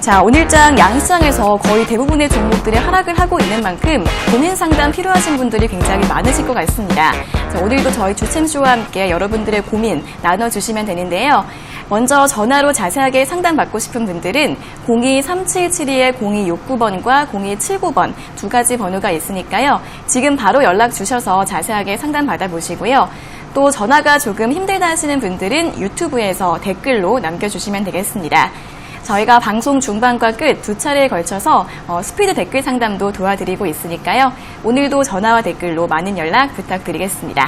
자, 오늘장 양시장에서 거의 대부분의 종목들이 하락을 하고 있는 만큼 고민 상담 필요하신 분들이 굉장히 많으실 것 같습니다. 자, 오늘도 저희 주챔쇼와 함께 여러분들의 고민 나눠주시면 되는데요. 먼저 전화로 자세하게 상담받고 싶은 분들은 02-3772-0269번과 0279번 두 가지 번호가 있으니까요. 지금 바로 연락 주셔서 자세하게 상담 받아보시고요. 또 전화가 조금 힘들다 하시는 분들은 유튜브에서 댓글로 남겨주시면 되겠습니다. 저희가 방송 중반과 끝 두 차례에 걸쳐서 스피드 댓글 상담도 도와드리고 있으니까요. 오늘도 전화와 댓글로 많은 연락 부탁드리겠습니다.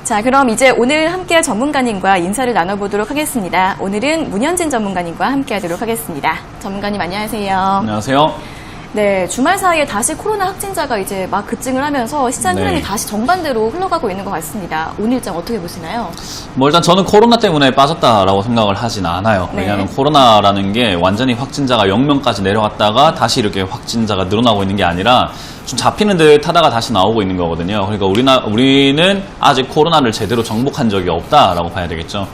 자, 그럼 이제 오늘 함께할 전문가님과 인사를 나눠보도록 하겠습니다. 오늘은 문현진 전문가님과 함께하도록 하겠습니다. 전문가님 안녕하세요. 안녕하세요. 네, 주말 사이에 다시 코로나 확진자가 이제 막 급증을 하면서 시장 흐름이 다시 정반대로 흘러가고 있는 것 같습니다. 오늘 일정 어떻게 보시나요? 뭐 일단 저는 코로나 때문에 빠졌다라고 생각을 하진 않아요. 왜냐하면 코로나라는 게 완전히 확진자가 0명까지 내려갔다가 다시 이렇게 확진자가 늘어나고 있는 게 아니라 좀 잡히는 듯 하다가 다시 나오고 있는 거거든요. 그러니까 우리는 아직 코로나를 제대로 정복한 적이 없다라고 봐야 되겠죠.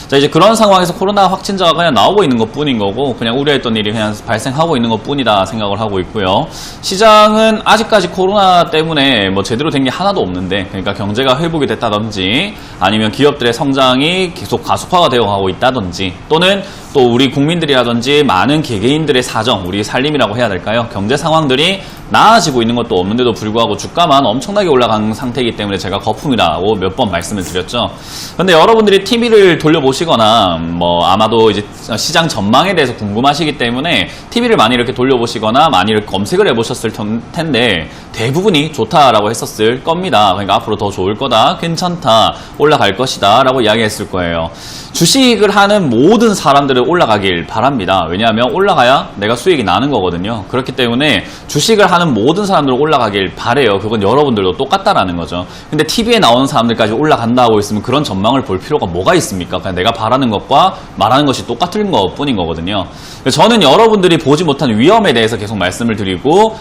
자, 이제 그런 상황에서 코로나 확진자가 그냥 나오고 있는 것 뿐인 거고, 그냥 우려했던 일이 그냥 발생하고 있는 것 뿐이다 생각을 하고 있고요. 시장은 아직까지 코로나 때문에 뭐 제대로 된 게 하나도 없는데, 그러니까 경제가 회복이 됐다든지, 아니면 기업들의 성장이 계속 가속화가 되어 가고 있다든지, 또는 또 우리 국민들이라든지 많은 개개인들의 사정, 우리 살림이라고 해야 될까요? 경제 상황들이 나아지고 있는 것도 없는데도 불구하고 주가만 엄청나게 올라간 상태이기 때문에 제가 거품이라고 몇 번 말씀을 드렸죠. 근데 여러분들이 TV를 돌려보시거나 뭐 아마도 이제 시장 전망에 대해서 궁금하시기 때문에 TV를 많이 이렇게 돌려보시거나 많이 이렇게 검색을 해보셨을 텐데 대부분이 좋다라고 했었을 겁니다. 그러니까 앞으로 더 좋을 거다, 괜찮다, 올라갈 것이다 라고 이야기했을 거예요. 주식을 하는 모든 사람들은 올라가길 바랍니다. 왜냐하면 올라가야 내가 수익이 나는 거거든요. 그렇기 때문에 주식을 하는 모든 사람들은 올라가길 바래요. 그건 여러분들도 똑같다라는 거죠. 근데 TV에 나오는 사람들까지 올라간다고 있으면 그런 전망을 볼 필요가 뭐가 있습니까? 그냥 내가 바라는 것과 말하는 것이 똑같은 것 뿐인 거거든요. 저는 여러분들이 보지 못한 위험에 대해서 계속 말씀을 드리고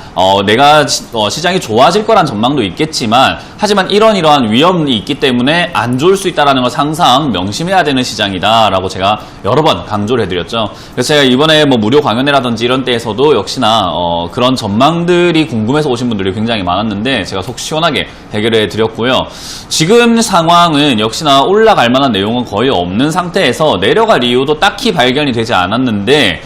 내가 시장이 좋아질 거란 전망도 있겠지만 하지만 이러한 위험이 있기 때문에 안 좋을 수 있다는 걸 항상 명심해야 되는 시장이다 라고 제가 여러 번 강조를 해드렸죠. 그래서 제가 이번에 뭐 무료 강연회라든지 이런 때에서도 역시나 그런 전망들이 궁금해서 오신 분들이 굉장히 많았는데 제가 속 시원하게 해결해 드렸고요. 지금 상황은 역시나 올라갈 만한 내용은 거의 없는 상태에서 내려갈 이유도 딱히 발견이 되지 않았는데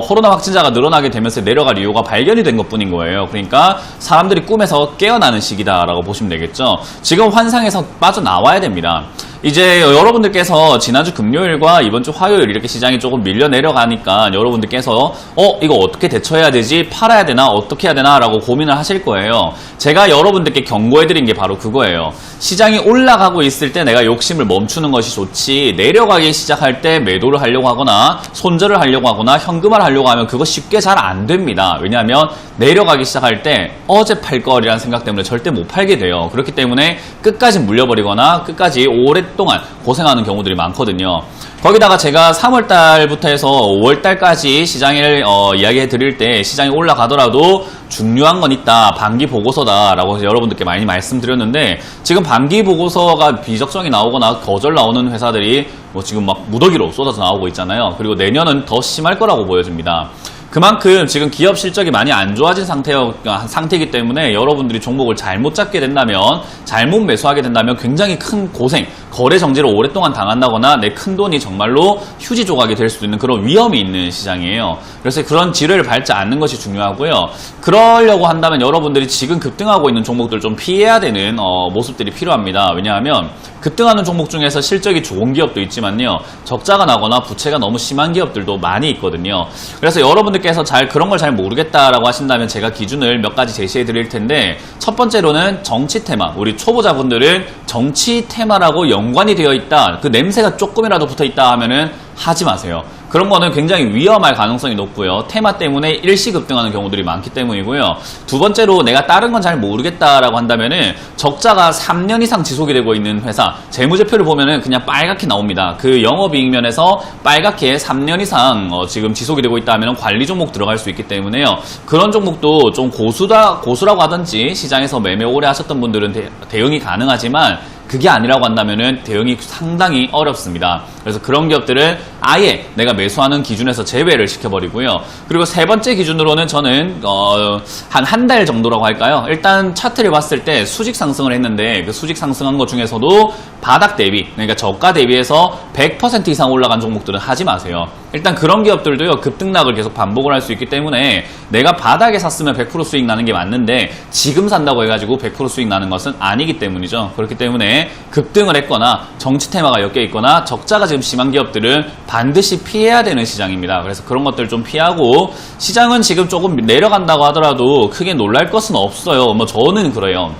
코로나 확진자가 늘어나게 되면서 내려갈 이유가 발견이 된 것뿐인 거예요. 그러니까 사람들이 꿈에서 깨어나는 시기다라고 보시면 되겠죠. 지금 환상에서 빠져나와야 됩니다. 이제 여러분들께서 지난주 금요일과 이번 주 화요일 이렇게 시장이 조금 밀려 내려가니까 여러분들께서 이거 어떻게 대처해야 되지? 팔아야 되나? 어떻게 해야 되나? 라고 고민을 하실 거예요. 제가 여러분들께 경고해드린 게 바로 그거예요. 시장이 올라가고 있을 때 내가 욕심을 멈추는 것이 좋지, 내려가기 시작할 때 매도를 하려고 하거나 손절을 하려고 하거나 현금화를 하려고 하면 그거 쉽게 잘 안 됩니다. 왜냐하면 내려가기 시작할 때 어제 팔 거리라는 생각 때문에 절대 못 팔게 돼요. 그렇기 때문에 끝까지 물려버리거나 끝까지 오랫동안 고생하는 경우들이 많거든요. 거기다가 제가 3월달부터 해서 5월달까지 시장을 이야기해 드릴 때 시장이 올라가더라도 중요한 건 있다, 반기 보고서다 라고 여러분들께 많이 말씀드렸는데 지금 반기 보고서가 비적성이 나오거나 거절 나오는 회사들이 뭐 지금 막 무더기로 쏟아져 나오고 있잖아요. 그리고 내년은 더 심할 거라고 보여집니다. 그만큼 지금 기업 실적이 많이 안 좋아진 상태이기 때문에 여러분들이 종목을 잘못 잡게 된다면, 잘못 매수하게 된다면 굉장히 큰 고생, 거래 정지를 오랫동안 당한다거나 내 큰돈이 정말로 휴지 조각이 될 수도 있는 그런 위험이 있는 시장이에요. 그래서 그런 지뢰를 밟지 않는 것이 중요하고요. 그러려고 한다면 여러분들이 지금 급등하고 있는 종목들 좀 피해야 되는 모습들이 필요합니다. 왜냐하면 급등하는 종목 중에서 실적이 좋은 기업도 있지만요, 적자가 나거나 부채가 너무 심한 기업들도 많이 있거든요. 그래서 여러분들께서 그런 걸 잘 모르겠다라고 하신다면 제가 기준을 몇 가지 제시해 드릴 텐데, 첫 번째로는 정치 테마. 우리 초보자분들은 정치 테마라고 연관이 되어 있다, 그 냄새가 조금이라도 붙어 있다 하면은 하지 마세요. 그런 거는 굉장히 위험할 가능성이 높고요. 테마 때문에 일시급등하는 경우들이 많기 때문이고요. 두 번째로 내가 다른 건 잘 모르겠다라고 한다면은 적자가 3년 이상 지속이 되고 있는 회사, 재무제표를 보면은 그냥 빨갛게 나옵니다. 그 영업이익 면에서 빨갛게 3년 이상 지금 지속이 되고 있다 하면 관리 종목 들어갈 수 있기 때문에요. 그런 종목도 좀 고수라고 하든지 시장에서 매매 오래 하셨던 분들은 대응이 가능하지만 그게 아니라고 한다면은 대응이 상당히 어렵습니다. 그래서 그런 기업들은 아예 내가 매수하는 기준에서 제외를 시켜버리고요. 그리고 세 번째 기준으로는 저는 한 달 정도라고 할까요? 일단 차트를 봤을 때 수직 상승을 했는데 그 수직 상승한 것 중에서도 바닥 대비, 그러니까 저가 대비해서 100% 이상 올라간 종목들은 하지 마세요. 일단 그런 기업들도요, 급등락을 계속 반복을 할 수 있기 때문에 내가 바닥에 샀으면 100% 수익 나는 게 맞는데 지금 산다고 해가지고 100% 수익 나는 것은 아니기 때문이죠. 그렇기 때문에 급등을 했거나 정치 테마가 엮여 있거나 적자가 지금 심한 기업들은 반드시 피해야 되는 시장입니다. 그래서 그런 것들 좀 피하고, 시장은 지금 조금 내려간다고 하더라도 크게 놀랄 것은 없어요. 뭐 저는 그래요.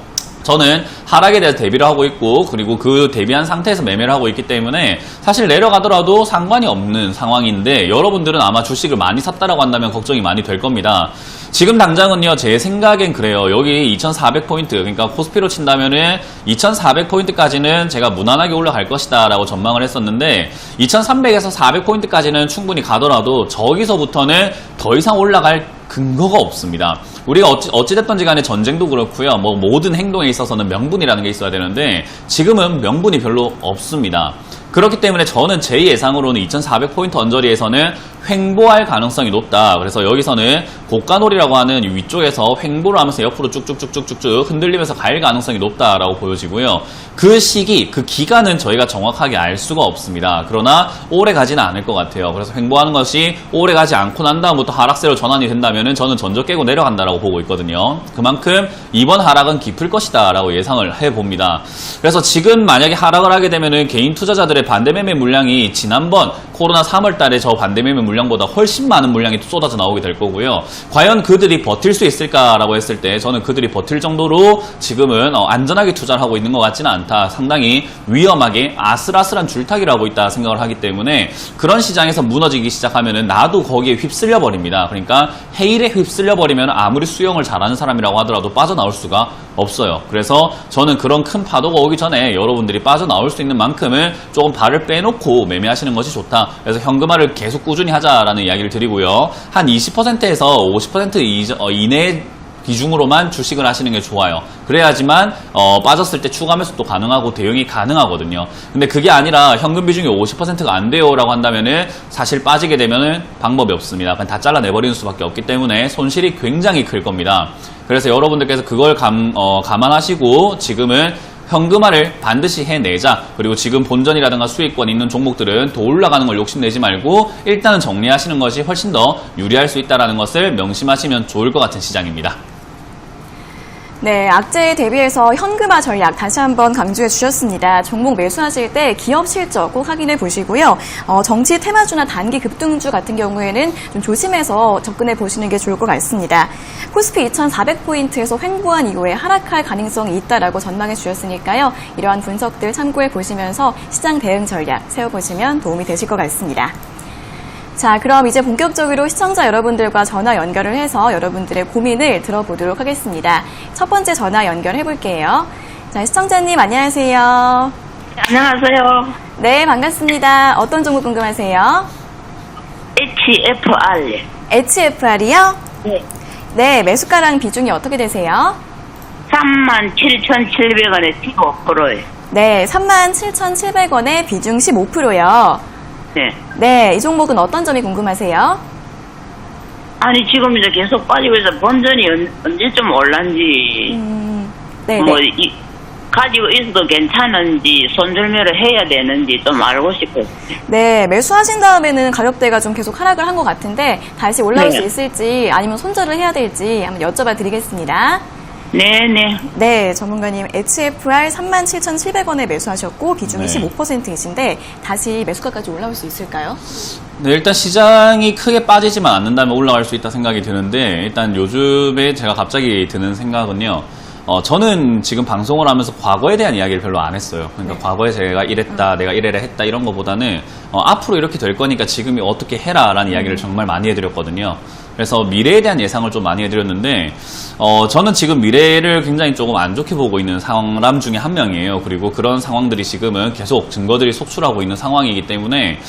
저는 하락에 대해서 대비를 하고 있고, 그리고 그 대비한 상태에서 매매를 하고 있기 때문에 사실 내려가더라도 상관이 없는 상황인데, 여러분들은 아마 주식을 많이 샀다라고 한다면 걱정이 많이 될 겁니다. 지금 당장은요, 제 생각엔 그래요. 여기 2400포인트, 그러니까 코스피로 친다면은 2400포인트까지는 제가 무난하게 올라갈 것이다 라고 전망을 했었는데, 2300에서 400포인트까지는 충분히 가더라도 저기서부터는 더 이상 올라갈 근거가 없습니다. 우리가 어찌됐든지 간에 전쟁도 그렇고요. 뭐 모든 행동에 있어서는 명분이라는 게 있어야 되는데 지금은 명분이 별로 없습니다. 그렇기 때문에 저는 제 예상으로는 2400포인트 언저리에서는 횡보할 가능성이 높다. 그래서 여기서는 고가놀이라고 하는 위쪽에서 횡보를 하면서 옆으로 쭉쭉쭉쭉쭉 흔들리면서 갈 가능성이 높다라고 보여지고요. 그 시기, 그 기간은 저희가 정확하게 알 수가 없습니다. 그러나 오래 가지는 않을 것 같아요. 그래서 횡보하는 것이 오래 가지 않고 난 다음부터 하락세로 전환이 된다면 저는 전적 깨고 내려간다라고 보고 있거든요. 그만큼 이번 하락은 깊을 것이다 라고 예상을 해봅니다. 그래서 지금 만약에 하락을 하게 되면 개인 투자자들의 반대매매 물량이 지난번 코로나 3월 달에 저 반대매매 물량보다 훨씬 많은 물량이 쏟아져 나오게 될 거고요. 과연 그들이 버틸 수 있을까라고 했을 때 저는 그들이 버틸 정도로 지금은 안전하게 투자를 하고 있는 것 같지는 않다. 상당히 위험하게 아슬아슬한 줄타기를 하고 있다 생각을 하기 때문에 그런 시장에서 무너지기 시작하면은 나도 거기에 휩쓸려 버립니다. 그러니까 해일에 휩쓸려 버리면 아무리 수영을 잘하는 사람이라고 하더라도 빠져나올 수가 없어요. 그래서 저는 그런 큰 파도가 오기 전에 여러분들이 빠져나올 수 있는 만큼은 조금 발을 빼놓고 매매하시는 것이 좋다. 그래서 현금화를 계속 꾸준히 하자라는 이야기를 드리고요. 한 20%에서 50% 이내 비중으로만 주식을 하시는 게 좋아요. 그래야지만 빠졌을 때 추가 매수도 가능하고 대응이 가능하거든요. 근데 그게 아니라 현금 비중이 50%가 안 돼요 라고 한다면은 사실 빠지게 되면은 방법이 없습니다. 그냥 다 잘라내버리는 수밖에 없기 때문에 손실이 굉장히 클 겁니다. 그래서 여러분들께서 그걸 감안하시고 지금은 현금화를 반드시 해내자. 그리고 지금 본전이라든가 수익권 있는 종목들은 더 올라가는 걸 욕심내지 말고 일단은 정리하시는 것이 훨씬 더 유리할 수 있다는 것을 명심하시면 좋을 것 같은 시장입니다. 네, 악재에 대비해서 현금화 전략 다시 한번 강조해 주셨습니다. 종목 매수하실 때 기업 실적 꼭 확인해 보시고요. 정치 테마주나 단기 급등주 같은 경우에는 좀 조심해서 접근해 보시는 게 좋을 것 같습니다. 코스피 2400포인트에서 횡보한 이후에 하락할 가능성이 있다라고 전망해 주셨으니까요. 이러한 분석들 참고해 보시면서 시장 대응 전략 세워보시면 도움이 되실 것 같습니다. 자, 그럼 이제 본격적으로 시청자 여러분들과 전화 연결을 해서 여러분들의 고민을 들어보도록 하겠습니다. 첫 번째 전화 연결해 볼게요. 자, 시청자님 안녕하세요. 안녕하세요. 네, 반갑습니다. 어떤 종목 궁금하세요? HFR. HFR이요? 네. 네, 매수가랑 비중이 어떻게 되세요? 37,700원에 15%예요. 네, 37,700원에 비중 15%요. 네. 네, 이 종목은 어떤 점이 궁금하세요? 아니 지금 이제 계속 빠지고 있어. 본전이 언제쯤 올란지 네, 뭐 네. 가지고 있어도 괜찮은지 손절매를 해야 되는지 좀 알고 싶어요. 네, 매수하신 다음에는 가격대가 좀 계속 하락을 한 것 같은데 다시 올라올 네. 수 있을지 아니면 손절을 해야 될지 한번 여쭤봐 드리겠습니다. 네네. 네, 전문가님 HFR 37,700원에 매수하셨고 비중이 네. 15%이신데 다시 매수가까지 올라올 수 있을까요? 네, 일단 시장이 크게 빠지지만 않는다면 올라갈 수 있다 생각이 드는데 일단 요즘에 제가 갑자기 드는 생각은요. 저는 지금 방송을 하면서 과거에 대한 이야기를 별로 안 했어요. 그러니까 과거에 제가 이랬다, 내가 이래라 했다 이런 것보다는 앞으로 이렇게 될 거니까 지금이 어떻게 해라 라는 이야기를 정말 많이 해드렸거든요. 그래서 미래에 대한 예상을 좀 많이 해드렸는데 저는 지금 미래를 굉장히 조금 안 좋게 보고 있는 사람 중에 한 명이에요. 그리고 그런 상황들이 지금은 계속 증거들이 속출하고 있는 상황이기 때문에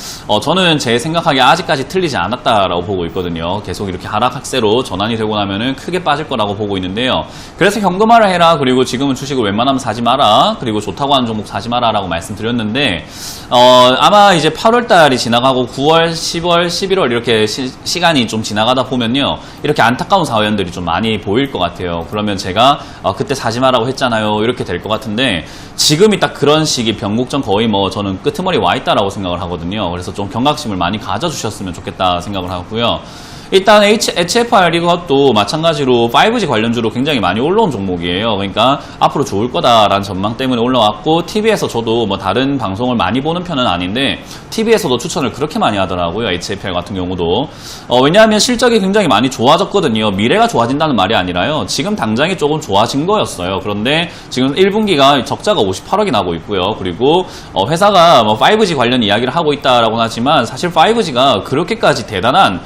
저는 제 생각하기에 아직까지 틀리지 않았다라고 보고 있거든요. 계속 이렇게 하락학세로 전환이 되고 나면은 크게 빠질 거라고 보고 있는데요. 그래서 현금화를 해라. 그리고 지금은 주식을 웬만하면 사지 마라. 그리고 좋다고 하는 종목 사지 마라라고 말씀드렸는데 아마 이제 8월 달이 지나가고 9월, 10월, 11월 이렇게 시간이 좀 지나가다 보면요. 이렇게 안타까운 사연들이 좀 많이 보일 것 같아요. 그러면 제가 그때 사지 마라고 했잖아요. 이렇게 될 것 같은데 지금이 딱 그런 시기 변곡점 거의 뭐 저는 끄트머리 와 있다라고 생각을 하거든요. 그래서 좀 경각심을 많이 가져주셨으면 좋겠다 생각을 하고요. 일단 HFR 이것도 마찬가지로 5G 관련주로 굉장히 많이 올라온 종목이에요. 그러니까 앞으로 좋을 거다라는 전망 때문에 올라왔고 TV에서 저도 뭐 다른 방송을 많이 보는 편은 아닌데 TV에서도 추천을 그렇게 많이 하더라고요. HFR 같은 경우도 왜냐하면 실적이 굉장히 많이 좋아졌거든요. 미래가 좋아진다는 말이 아니라요. 지금 당장이 조금 좋아진 거였어요. 그런데 지금 1분기가 적자가 58억이 나고 있고요. 그리고 회사가 뭐 5G 관련 이야기를 하고 있다라고 하지만 사실 5G가 그렇게까지 대단한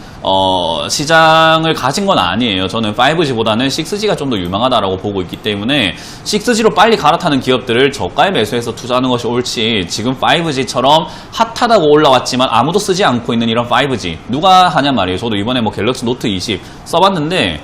시장을 가진 건 아니에요. 저는 5G보다는 6G가 좀 더 유망하다라고 보고 있기 때문에 6G로 빨리 갈아타는 기업들을 저가에 매수해서 투자하는 것이 옳지 지금 5G처럼 핫하다고 올라왔지만 아무도 쓰지 않고 있는 이런 5G 누가 하냔 말이에요. 저도 이번에 뭐 갤럭시 노트 20 써봤는데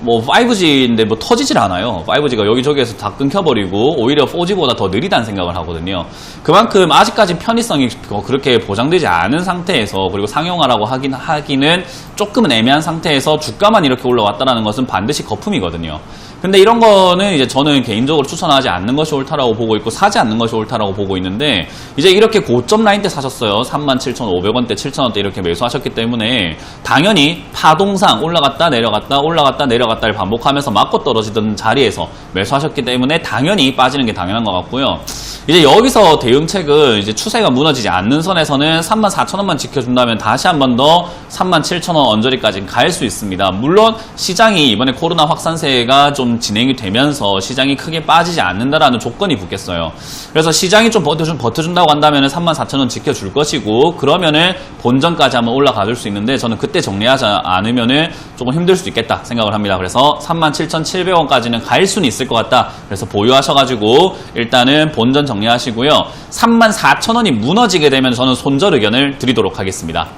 뭐 5G인데 뭐 터지질 않아요. 5G가 여기저기에서 다 끊겨버리고 오히려 4G보다 더 느리다는 생각을 하거든요. 그만큼 아직까지 편의성이 그렇게 보장되지 않은 상태에서 그리고 상용화라고 하기는 조금은 애매한 상태에서 주가만 이렇게 올라왔다는 것은 반드시 거품이거든요. 근데 이런 거는 이제 저는 개인적으로 추천하지 않는 것이 옳다라고 보고 있고 사지 않는 것이 옳다라고 보고 있는데 이제 이렇게 고점 라인 때 사셨어요. 37,500원대, 7,000원대 이렇게 매수하셨기 때문에 당연히 파동상 올라갔다 내려갔다 올라갔다 내려갔다를 반복하면서 맞고 떨어지던 자리에서 매수하셨기 때문에 당연히 빠지는 게 당연한 것 같고요. 이제 여기서 대응책은 이제 추세가 무너지지 않는 선에서는 34,000원만 지켜준다면 다시 한 번 더 37,000원 언저리까지 갈 수 있습니다. 물론 시장이 이번에 코로나 확산세가 좀 진행이 되면서 시장이 크게 빠지지 않는다라는 조건이 붙겠어요. 그래서 시장이 좀 버텨준다고 한다면 34,000원 지켜줄 것이고 그러면은 본전까지 한번 올라가줄 수 있는데 저는 그때 정리하지 않으면은 조금 힘들 수 있겠다 생각을 합니다. 그래서 37,700원까지는 갈 수는 있을 것 같다. 그래서 보유하셔가지고 일단은 본전 정리하시고요. 34,000원이 무너지게 되면 저는 손절 의견을 드리도록 하겠습니다.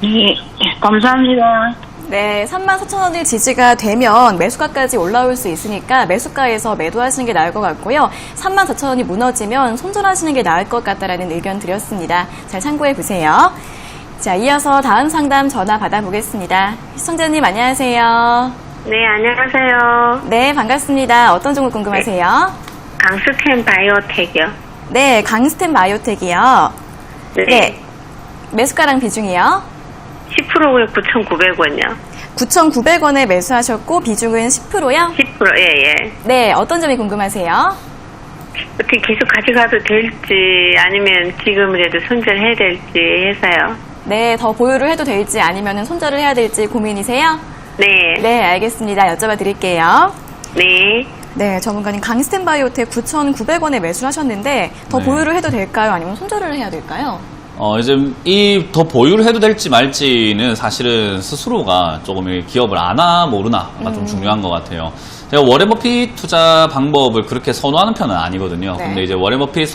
네, 감사합니다. 네, 34,000원이 지지가 되면 매수가까지 올라올 수 있으니까 매수가에서 매도하시는 게 나을 것 같고요. 34,000원이 무너지면 손절하시는 게 나을 것 같다라는 의견 드렸습니다. 잘 참고해 보세요. 자, 이어서 다음 상담 전화 받아보겠습니다. 시청자님 안녕하세요. 네, 안녕하세요. 네, 반갑습니다. 어떤 종목 궁금하세요? 강스템 바이오텍이요. 네, 강스템 바이오텍이요. 네. 네, 매수가랑 비중이요? 10%고요. 9,900원이요. 9,900원에 매수하셨고 비중은 10%요? 10%, 예, 예. 네, 어떤 점이 궁금하세요? 어떻게 계속 가져가도 될지, 아니면 지금이라도 손절해야 될지 해서요. 네, 더 보유를 해도 될지 아니면 손절을 해야 될지 고민이세요? 네. 네, 알겠습니다. 여쭤봐 드릴게요. 네. 네, 전문가님 강스템 바이오텍 9,900원에 매수를 하셨는데 더 네. 보유를 해도 될까요? 아니면 손절을 해야 될까요? 이제 더 보유를 해도 될지 말지는 사실은 스스로가 조금 이 기업을 아나 모르나가 좀 중요한 것 같아요. 제가 워렌 버핏 투자 방법을 그렇게 선호하는 편은 아니거든요. 네. 근데 이제 워렌 버핏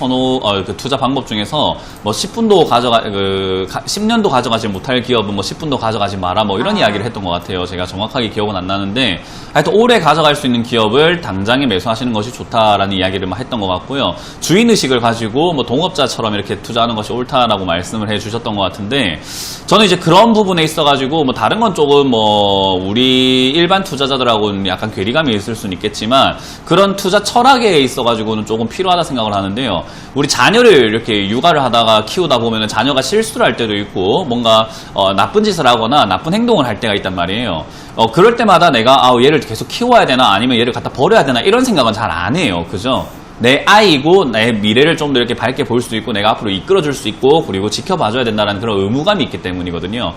그 투자 방법 중에서 뭐 10분도 10년도 가져가지 못할 기업은 뭐 10분도 가져가지 마라 뭐 이런 이야기를 했던 것 같아요. 제가 정확하게 기억은 안 나는데 하여튼 오래 가져갈 수 있는 기업을 당장에 매수하시는 것이 좋다라는 이야기를 했던 것 같고요. 주인의식을 가지고 뭐 동업자처럼 이렇게 투자하는 것이 옳다라고 말씀을 해 주셨던 것 같은데 저는 이제 그런 부분에 있어가지고 뭐 다른 건 조금 뭐 우리 일반 투자자들하고는 약간 괴리감이 있을 수는 있겠지만 그런 투자 철학에 있어가지고는 조금 필요하다 생각을 하는데요. 우리 자녀를 이렇게 육아를 하다가 키우다 보면은 자녀가 실수를 할 때도 있고 뭔가 나쁜 짓을 하거나 나쁜 행동을 할 때가 있단 말이에요. 그럴 때마다 내가 얘를 계속 키워야 되나 아니면 얘를 갖다 버려야 되나 이런 생각은 잘 안 해요. 그죠? 내 아이고 내 미래를 좀 더 이렇게 밝게 볼 수 있고 내가 앞으로 이끌어줄 수 있고 그리고 지켜봐줘야 된다는 그런 의무감이 있기 때문이거든요.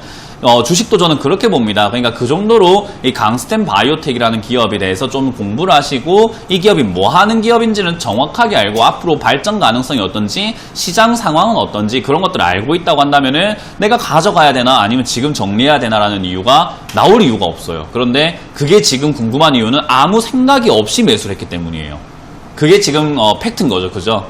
주식도 저는 그렇게 봅니다. 그러니까 그 정도로 이 강스템 바이오텍이라는 기업에 대해서 좀 공부를 하시고 이 기업이 뭐 하는 기업인지는 정확하게 알고 앞으로 발전 가능성이 어떤지 시장 상황은 어떤지 그런 것들을 알고 있다고 한다면은 내가 가져가야 되나 아니면 지금 정리해야 되나라는 이유가 나올 이유가 없어요. 그런데 그게 지금 궁금한 이유는 아무 생각이 없이 매수를 했기 때문이에요. 그게 지금 팩트인 거죠. 그죠?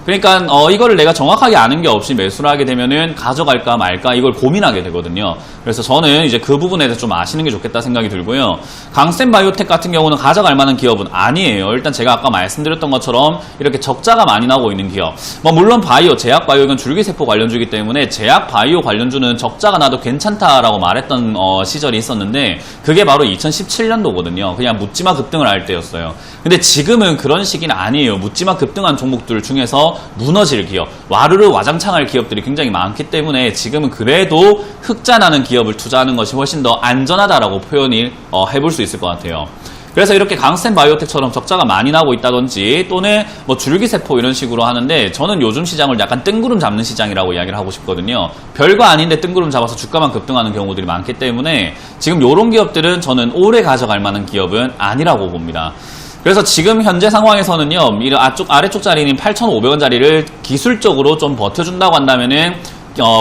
그러니까 이거를 내가 정확하게 아는 게 없이 매수를 하게 되면은 가져갈까 말까 이걸 고민하게 되거든요. 그래서 저는 이제 그 부분에 대해서 좀 아시는 게 좋겠다 생각이 들고요. 강스템 바이오텍 같은 경우는 가져갈 만한 기업은 아니에요. 일단 제가 아까 말씀드렸던 것처럼 이렇게 적자가 많이 나고 있는 기업. 물론 바이오, 제약 바이오 이건 줄기세포 관련주이기 때문에 제약 바이오 관련주는 적자가 나도 괜찮다라고 말했던 시절이 있었는데 그게 바로 2017년도거든요. 그냥 묻지마 급등을 할 때였어요. 근데 지금은 그런 시기는 아니에요. 묻지마 급등한 종목들 중에서 무너질 기업, 와르르 와장창할 기업들이 굉장히 많기 때문에 지금은 그래도 흑자 나는 기업을 투자하는 것이 훨씬 더 안전하다라고 표현을 해볼 수 있을 것 같아요. 그래서 이렇게 강스템 바이오텍처럼 적자가 많이 나고 있다든지 또는 줄기세포 이런 식으로 하는데 저는 요즘 시장을 약간 뜬구름 잡는 시장이라고 이야기를 하고 싶거든요. 별거 아닌데 뜬구름 잡아서 주가만 급등하는 경우들이 많기 때문에 지금 이런 기업들은 저는 오래 가져갈 만한 기업은 아니라고 봅니다. 그래서 지금 현재 상황에서는요, 아래쪽 자리인 8,500원짜리를 기술적으로 좀 버텨준다고 한다면은,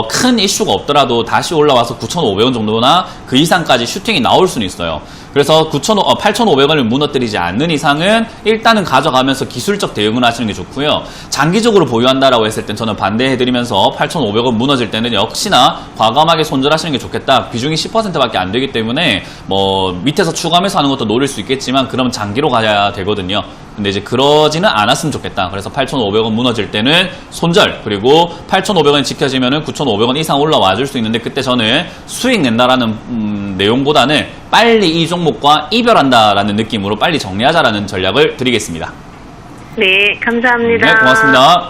큰 이슈가 없더라도 다시 올라와서 9,500원 정도나 그 이상까지 슈팅이 나올 수는 있어요. 그래서 8,500원을 무너뜨리지 않는 이상은 일단은 가져가면서 기술적 대응을 하시는 게 좋고요. 장기적으로 보유한다라고 했을 땐 저는 반대해드리면서 8,500원 무너질 때는 역시나 과감하게 손절하시는 게 좋겠다. 비중이 10%밖에 안 되기 때문에 밑에서 추가 매수하는 것도 노릴 수 있겠지만 그럼 장기로 가야 되거든요. 근데 이제 그러지는 않았으면 좋겠다. 그래서 8,500원 무너질 때는 손절, 그리고 8,500원이 지켜지면은 9,500원 이상 올라와 줄 수 있는데 그때 저는 수익 낸다라는 내용보다는 빨리 이 종목과 이별한다라는 느낌으로 빨리 정리하자라는 전략을 드리겠습니다. 네, 감사합니다. 네, 고맙습니다.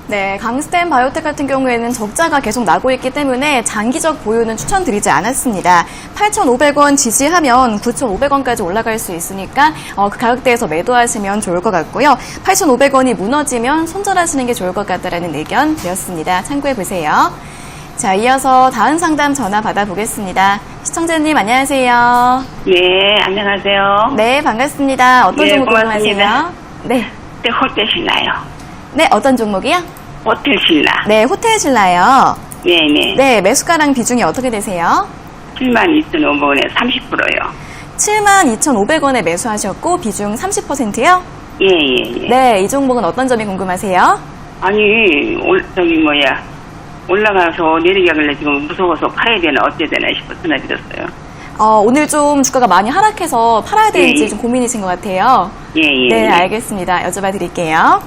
네, 강스템 바이오텍 같은 경우에는 적자가 계속 나고 있기 때문에 장기적 보유는 추천드리지 않았습니다. 8,500원 지지하면 9,500원까지 올라갈 수 있으니까 그 가격대에서 매도하시면 좋을 것 같고요. 8,500원이 무너지면 손절하시는 게 좋을 것 같다라는 의견 드렸습니다. 참고해 보세요. 자, 이어서 다음 상담 전화 받아보겠습니다. 시청자님 안녕하세요. 네, 안녕하세요. 네, 반갑습니다. 어떤 네, 종목 고맙습니다. 궁금하세요? 네. 네, 호텔 신라요. 네, 어떤 종목이요? 호텔 신라. 네, 호텔 신라요. 네네. 네, 매수가랑 비중이 어떻게 되세요? 72,500원에 30%요. 72,500원에 매수하셨고 비중 30%요? 예. 네, 이 종목은 어떤 점이 궁금하세요? 아니, 올라가서 내리가길래 지금 무서워서 팔아야 되나 어째야 되나 싶어서 전화드렸어요. 오늘 좀 주가가 많이 하락해서 팔아야 되는지 예. 좀 고민이신 것 같아요. 예. 네, 알겠습니다. 여쭤봐 드릴게요.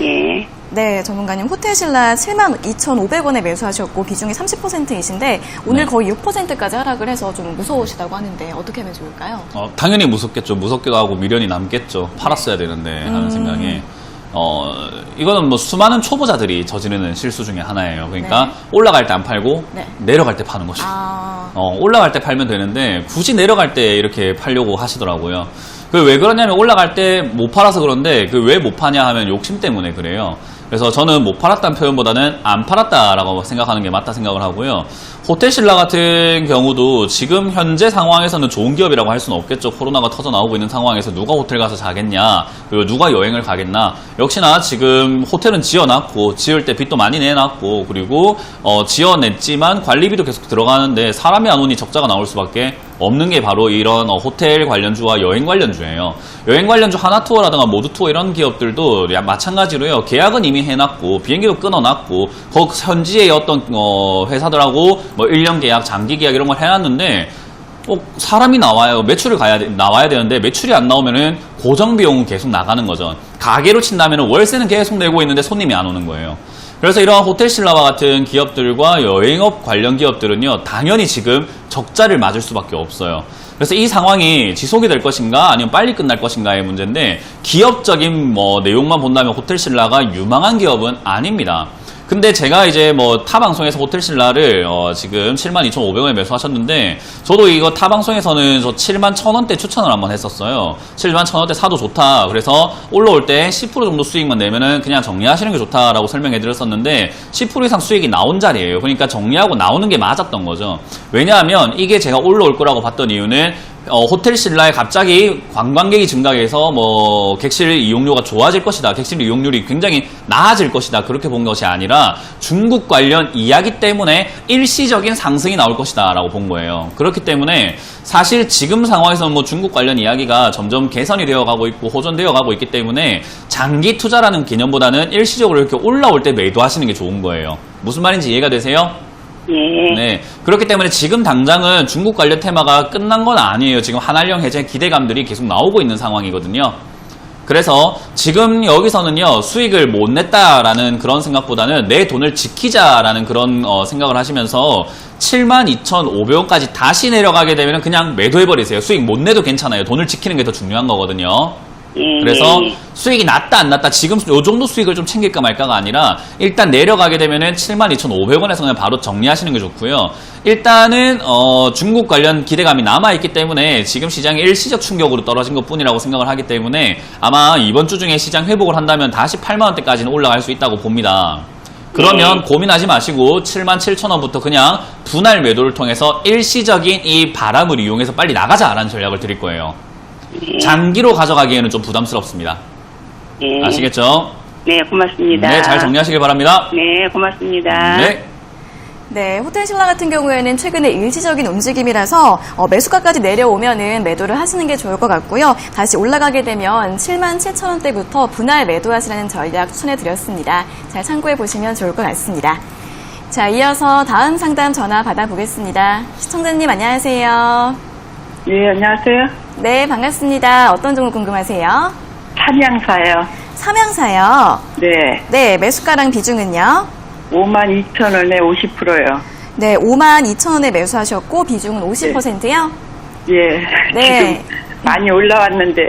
예. 네, 전문가님 호텔신라 72,500원에 매수하셨고 비중이 30%이신데 오늘 네. 거의 6%까지 하락을 해서 좀 무서우시다고 하는데 어떻게 하면 좋을까요? 당연히 무섭겠죠. 무섭기도 하고 미련이 남겠죠. 팔았어야 되는데 하는 생각에. 이거는 수많은 초보자들이 저지르는 실수 중에 하나예요. 그러니까 네. 올라갈 때 안 팔고 네. 내려갈 때 파는 거죠. 올라갈 때 팔면 되는데 굳이 내려갈 때 이렇게 팔려고 하시더라고요. 그 왜 그러냐면 올라갈 때 못 팔아서 그런데 그 왜 못 파냐 하면 욕심 때문에 그래요. 그래서 저는 못 팔았다는 표현보다는 안 팔았다라고 생각하는 게 맞다 생각을 하고요. 호텔신라 같은 경우도 지금 현재 상황에서는 좋은 기업이라고 할 수는 없겠죠. 코로나가 터져 나오고 있는 상황에서 누가 호텔 가서 자겠냐, 그리고 누가 여행을 가겠나. 역시나 지금 호텔은 지어놨고 지을 때 빚도 많이 내놨고 그리고 지어냈지만 관리비도 계속 들어가는데 사람이 안 오니 적자가 나올 수밖에 없는 게 바로 이런 호텔 관련주와 여행 관련주예요. 여행 관련주 하나투어라든가 모두투어 이런 기업들도 마찬가지로요. 계약은 이미 해놨고 비행기도 끊어놨고 거기 현지의 어떤 회사들하고 1년 계약, 장기 계약 이런 걸 해놨는데 사람이 나와요. 매출을 나와야 되는데 매출이 안 나오면은 고정 비용은 계속 나가는 거죠. 가게로 친다면은 월세는 계속 내고 있는데 손님이 안 오는 거예요. 그래서 이러한 호텔신라와 같은 기업들과 여행업 관련 기업들은요, 당연히 지금 적자를 맞을 수밖에 없어요. 그래서 이 상황이 지속이 될 것인가 아니면 빨리 끝날 것인가의 문제인데 기업적인 내용만 본다면 호텔신라가 유망한 기업은 아닙니다. 근데 제가 이제 뭐 타 방송에서 호텔신라를 지금 72,500원에 매수하셨는데 저도 이거 타 방송에서는 저 71,000원대 추천을 한번 했었어요. 71,000원대 사도 좋다. 그래서 올라올 때 10% 정도 수익만 내면은 그냥 정리하시는 게 좋다라고 설명해 드렸었는데 10% 이상 수익이 나온 자리예요. 그러니까 정리하고 나오는 게 맞았던 거죠. 왜냐하면 이게 제가 올라올 거라고 봤던 이유는 호텔신라에 갑자기 관광객이 증가해서 뭐 객실 이용료가 좋아질 것이다. 객실 이용률이 굉장히 나아질 것이다. 그렇게 본 것이 아니라 중국 관련 이야기 때문에 일시적인 상승이 나올 것이다 라고 본 거예요. 그렇기 때문에 사실 지금 상황에서는 뭐 중국 관련 이야기가 점점 개선이 되어 가고 있고 호전되어 가고 있기 때문에 장기 투자라는 개념보다는 일시적으로 이렇게 올라올 때 매도하시는 게 좋은 거예요. 무슨 말인지 이해가 되세요? 예. 네. 그렇기 때문에 지금 당장은 중국 관련 테마가 끝난 건 아니에요. 지금 한한령 해제 기대감들이 계속 나오고 있는 상황이거든요. 그래서 지금 여기서는요, 수익을 못 냈다라는 그런 생각보다는 내 돈을 지키자라는 그런 생각을 하시면서 72,500원까지 다시 내려가게 되면 그냥 매도해버리세요. 수익 못 내도 괜찮아요. 돈을 지키는 게 더 중요한 거거든요. 그래서 수익이 낮다 안 낮다 지금 요 정도 수익을 좀 챙길까 말까가 아니라 일단 내려가게 되면은 72,500원에서 그냥 바로 정리하시는 게 좋고요. 일단은 중국 관련 기대감이 남아있기 때문에 지금 시장이 일시적 충격으로 떨어진 것 뿐이라고 생각을 하기 때문에 아마 이번 주 중에 시장 회복을 한다면 다시 8만원대까지는 올라갈 수 있다고 봅니다. 그러면 고민하지 마시고 77,000원부터 그냥 분할 매도를 통해서 일시적인 이 바람을 이용해서 빨리 나가자라는 전략을 드릴 거예요. 장기로 가져가기에는 좀 부담스럽습니다. 예. 아시겠죠? 네, 고맙습니다. 네, 잘 정리하시길 바랍니다. 네, 고맙습니다. 네. 네, 호텔신라 같은 경우에는 최근에 일시적인 움직임이라서 매수가까지 내려오면은 매도를 하시는 게 좋을 것 같고요. 다시 올라가게 되면 77,000원대부터 분할 매도하시라는 전략 추천해 드렸습니다. 잘 참고해 보시면 좋을 것 같습니다. 자, 이어서 다음 상담 전화 받아보겠습니다. 시청자님 안녕하세요. 예, 안녕하세요. 네, 반갑습니다. 어떤 종목 궁금하세요? 삼양사요. 삼양사요. 네, 네, 매수가랑 비중은요? 52,000원에 50%요. 네, 52,000원에 매수하셨고 비중은 50%요? 예, 네. 지금 많이 올라왔는데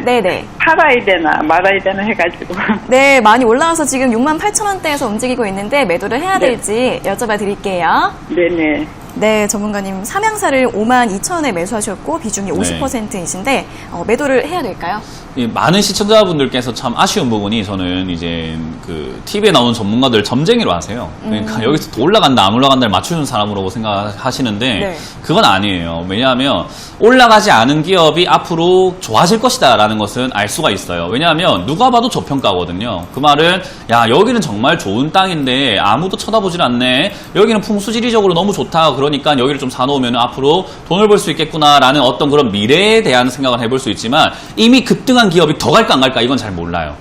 네네. 팔아야 되나 말아야 되나 해가지고. 네, 많이 올라와서 지금 68,000원대에서 움직이고 있는데 매도를 해야 네. 될지 여쭤봐 드릴게요. 네네. 네, 전문가님 삼양사를 52,000원에 매수하셨고 비중이 네. 50%이신데 매도를 해야 될까요? 이 많은 시청자분들께서 참 아쉬운 부분이 저는 이제 그 TV에 나오는 전문가들 점쟁이로 하세요. 그러니까 여기서 또 올라간다 안 올라간다를 맞추는 사람으로 생각하시는데 네. 그건 아니에요. 왜냐하면 올라가지 않은 기업이 앞으로 좋아질 것이다 라는 것은 알 수가 있어요. 왜냐하면 누가 봐도 저평가거든요. 그 말은 야 여기는 정말 좋은 땅인데 아무도 쳐다보질 않네. 여기는 풍수지리적으로 너무 좋다. 그러니까 여기를 좀 사놓으면 앞으로 돈을 벌 수 있겠구나 라는 어떤 그런 미래에 대한 생각을 해볼 수 있지만 이미 급등한 기업이 더 갈까 안 갈까 이건 잘 몰라요.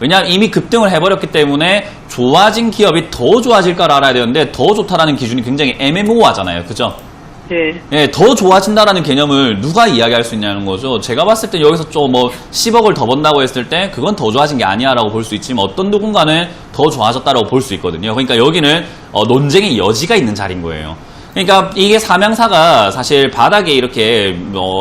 왜냐하면 이미 급등을 해버렸기 때문에 좋아진 기업이 더 좋아질까를 알아야 되는데 더 좋다라는 기준이 굉장히 애매모호하잖아요. 그죠? 네. 예, 더 좋아진다라는 개념을 누가 이야기할 수 있냐는 거죠. 제가 봤을 때 여기서 좀 뭐 10억을 더 번다고 했을 때 그건 더 좋아진 게 아니야라고 볼 수 있지만 어떤 누군가는 더 좋아졌다라고 볼 수 있거든요. 그러니까 여기는 논쟁의 여지가 있는 자리인 거예요. 그러니까 이게 삼양사가 사실 바닥에 이렇게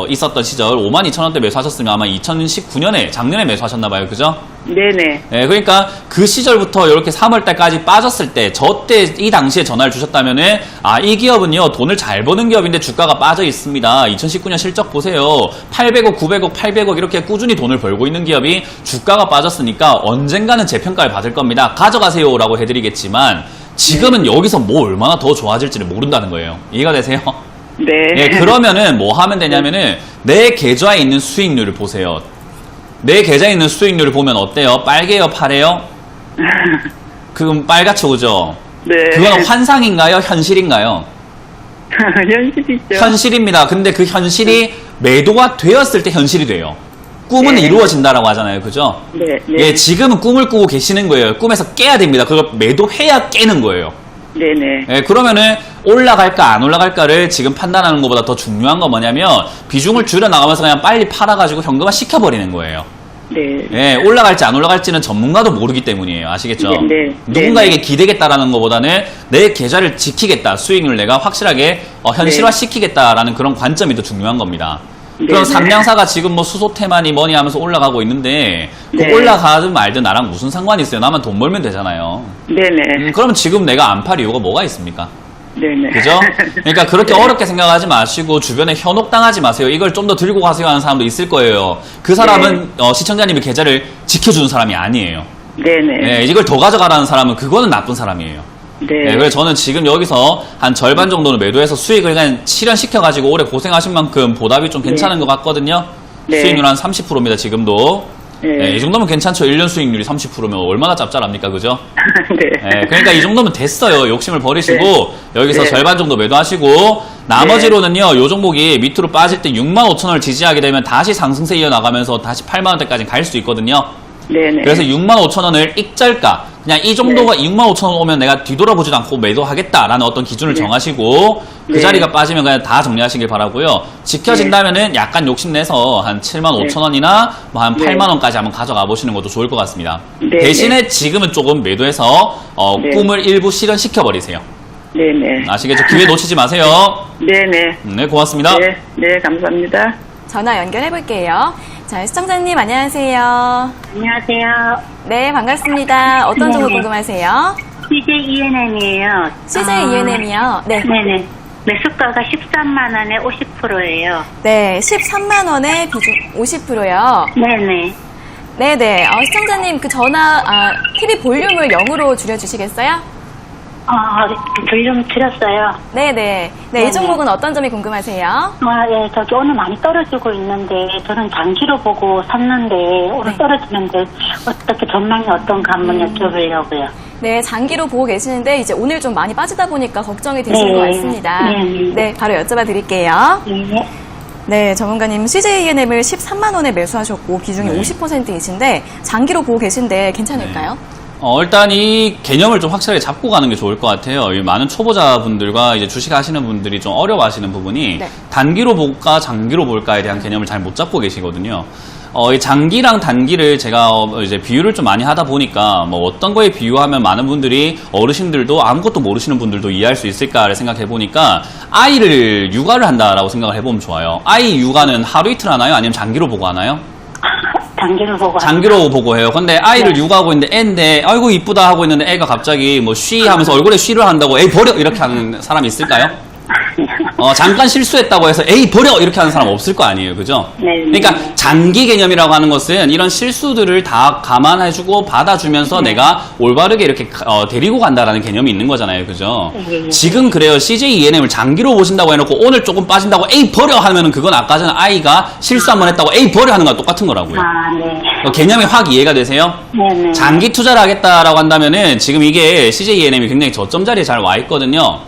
있었던 시절 52,000원대 매수하셨으면 아마 2019년에 작년에 매수하셨나봐요. 그죠? 네네. 네, 그러니까 그 시절부터 이렇게 3월달까지 빠졌을 때 저때 이 당시에 전화를 주셨다면은 이 기업은요 돈을 잘 버는 기업인데 주가가 빠져 있습니다. 2019년 실적 보세요. 800억, 900억, 800억 이렇게 꾸준히 돈을 벌고 있는 기업이 주가가 빠졌으니까 언젠가는 재평가를 받을 겁니다. 가져가세요라고 해드리겠지만 지금은 여기서 뭐 얼마나 더 좋아질지를 모른다는 거예요. 이해가 되세요? 네. 예, 그러면은 뭐 하면 되냐면은 내 계좌에 있는 수익률을 보세요. 내 계좌에 있는 수익률을 보면 어때요? 빨개요, 파래요? 그건 빨갛죠, 그죠? 네. 그건 환상인가요? 현실인가요? 현실이죠. 현실입니다. 근데 그 현실이 매도가 되었을 때 현실이 돼요. 꿈은 네. 이루어진다라고 하잖아요. 그죠? 네. 네. 예, 지금은 꿈을 꾸고 계시는 거예요. 꿈에서 깨야 됩니다. 그걸 매도해야 깨는 거예요. 네네. 예, 그러면은 올라갈까 안 올라갈까를 지금 판단하는 것보다 더 중요한 건 뭐냐면 비중을 줄여나가면서 그냥 빨리 팔아가지고 현금화 시켜버리는 거예요. 네. 예, 올라갈지 안 올라갈지는 전문가도 모르기 때문이에요. 아시겠죠? 네, 네. 누군가에게 기대겠다라는 것보다는 내 계좌를 지키겠다. 수익률 내가 확실하게 현실화 시키겠다라는 그런 관점이 더 중요한 겁니다. 그럼 네네. 삼양사가 지금 뭐 수소태만이 뭐니 하면서 올라가고 있는데 그 네. 올라가든 말든 나랑 무슨 상관이 있어요? 나만 돈 벌면 되잖아요. 네네. 그러면 지금 내가 안 팔 이유가 뭐가 있습니까? 네네. 그죠? 그러니까 그렇게 어렵게 생각하지 마시고 주변에 현혹당하지 마세요. 이걸 좀 더 들고 가세요 하는 사람도 있을 거예요. 그 사람은 시청자님의 계좌를 지켜주는 사람이 아니에요. 네네. 네, 이걸 더 가져가라는 사람은 그거는 나쁜 사람이에요. 네. 네, 그래서 저는 지금 여기서 한 절반 정도는 매도해서 수익을 그냥 실현시켜가지고 올해 고생하신 만큼 보답이 좀 괜찮은 것 같거든요. 네. 수익률 한 30%입니다, 지금도. 네. 네, 이 정도면 괜찮죠. 1년 수익률이 30%면 얼마나 짭짤합니까, 그죠? 네. 네, 그러니까 이 정도면 됐어요. 욕심을 버리시고 여기서 네. 절반 정도 매도하시고 나머지로는요. 요 종목이 밑으로 빠질 때 65,000원을 지지하게 되면 다시 상승세 이어나가면서 다시 8만원대까지 갈 수 있거든요. 네네. 그래서 65,000원을 익절가 그냥 이 정도가 65,000원 오면 내가 뒤돌아보지도 않고 매도하겠다라는 어떤 기준을 네. 정하시고 그 네. 자리가 빠지면 그냥 다 정리하시길 바라고요. 지켜진다면은 약간 욕심내서 한 75,000원이나 뭐 한 네. 8만원까지 한번 가져가 보시는 것도 좋을 것 같습니다. 네. 대신에 지금은 조금 매도해서 네. 꿈을 일부 실현시켜 버리세요. 네네. 아시겠죠? 기회 놓치지 마세요. 네네. 네, 고맙습니다. 네. 네, 감사합니다. 전화 연결해 볼게요. 자, 시청자님 안녕하세요. 안녕하세요. 네, 반갑습니다. 어떤 종목 네. 궁금하세요? CJ ENM이에요. CJ ENM이요. 네. 네네. 매수가가 13만 원에 50%예요. 네, 13만 원에 비중 50%요. 네네. 네네. 시청자님 그 전화 TV 볼륨을 0으로 줄여주시겠어요? 볼륨 줄였어요. 네네. 네, 네네. 이 종목은 어떤 점이 궁금하세요? 예, 저기 오늘 많이 떨어지고 있는데, 저는 장기로 보고 샀는데, 오늘 네. 떨어지는데, 어떻게 전망이 어떤가 한번 여쭤보려고요. 네, 장기로 보고 계시는데 이제 오늘 좀 많이 빠지다 보니까 걱정이 되시는 네. 것 같습니다. 네. 네, 바로 여쭤봐 드릴게요. 네. 네, 전문가님 CJ ENM을 13만 원에 매수하셨고 비중이 네. 50%이신데 장기로 보고 계신데 괜찮을까요? 일단 이 개념을 좀 확실하게 잡고 가는 게 좋을 것 같아요. 이 많은 초보자분들과 이제 주식 하시는 분들이 좀 어려워하시는 부분이 네. 단기로 볼까 장기로 볼까에 대한 개념을 잘 못 잡고 계시거든요. 이 장기랑 단기를 제가 이제 비유를 좀 많이 하다 보니까 뭐 어떤 거에 비유하면 많은 분들이 어르신들도 아무것도 모르시는 분들도 이해할 수 있을까를 생각해 보니까 아이를 육아를 한다라고 생각을 해보면 좋아요. 아이 육아는 하루 이틀 하나요? 아니면 장기로 보고 하나요? 장기로 보고. 장기로 보고 해요. 근데 아이를 네. 육아하고 있는데 애인데 아이고 이쁘다 하고 있는데 애가 갑자기 뭐 쉬 하면서 얼굴에 쉬를 한다고 에이 버려 이렇게 하는 사람이 있을까요? 잠깐 실수했다고 해서 에이 버려 이렇게 하는 사람 없을 거 아니에요. 그죠? 네. 그러니까 장기 개념이라고 하는 것은 이런 실수들을 다 감안해주고 받아주면서 내가 올바르게 이렇게 데리고 간다라는 개념이 있는 거잖아요. 그죠? 네. 지금 그래요. CJ ENM을 장기로 보신다고 해놓고 오늘 조금 빠진다고 에이 버려 하면은 그건 아까 전에 아이가 실수 한번 했다고 에이 버려 하는 거랑 똑같은 거라고요. 네. 개념이 확 이해가 되세요? 네네. 장기 투자를 하겠다라고 한다면은 지금 이게 CJ ENM이 굉장히 저점 자리에 잘 와 있거든요.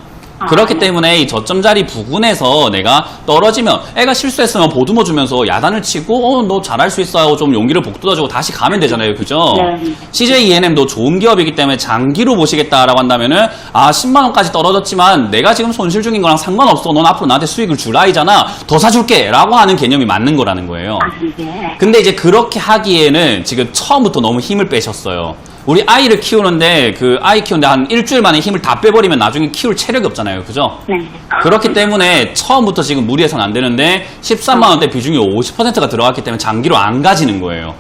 그렇기 때문에 이 저점 자리 부근에서 내가 떨어지면 애가 실수했으면 보듬어 주면서 야단을 치고 너 잘할 수 있어 하고 좀 용기를 북돋아주고 다시 가면 되잖아요. 그죠? 네. CJ ENM도 좋은 기업이기 때문에 장기로 보시겠다라고 한다면은 10만 원까지 떨어졌지만 내가 지금 손실 중인 거랑 상관없어. 넌 앞으로 나한테 수익을 줄 아이잖아. 더 사줄게 라고 하는 개념이 맞는 거라는 거예요. 네. 근데 이제 그렇게 하기에는 지금 처음부터 너무 힘을 빼셨어요. 우리 아이를 키우는데 그 아이 키우는데 한 일주일 만에 힘을 다 빼버리면 나중에 키울 체력이 없잖아요. 그죠? 네. 그렇기 때문에 처음부터 지금 무리해서는 안 되는데 13만 원대 비중이 50%가 들어갔기 때문에 장기로 안 가지는 거예요.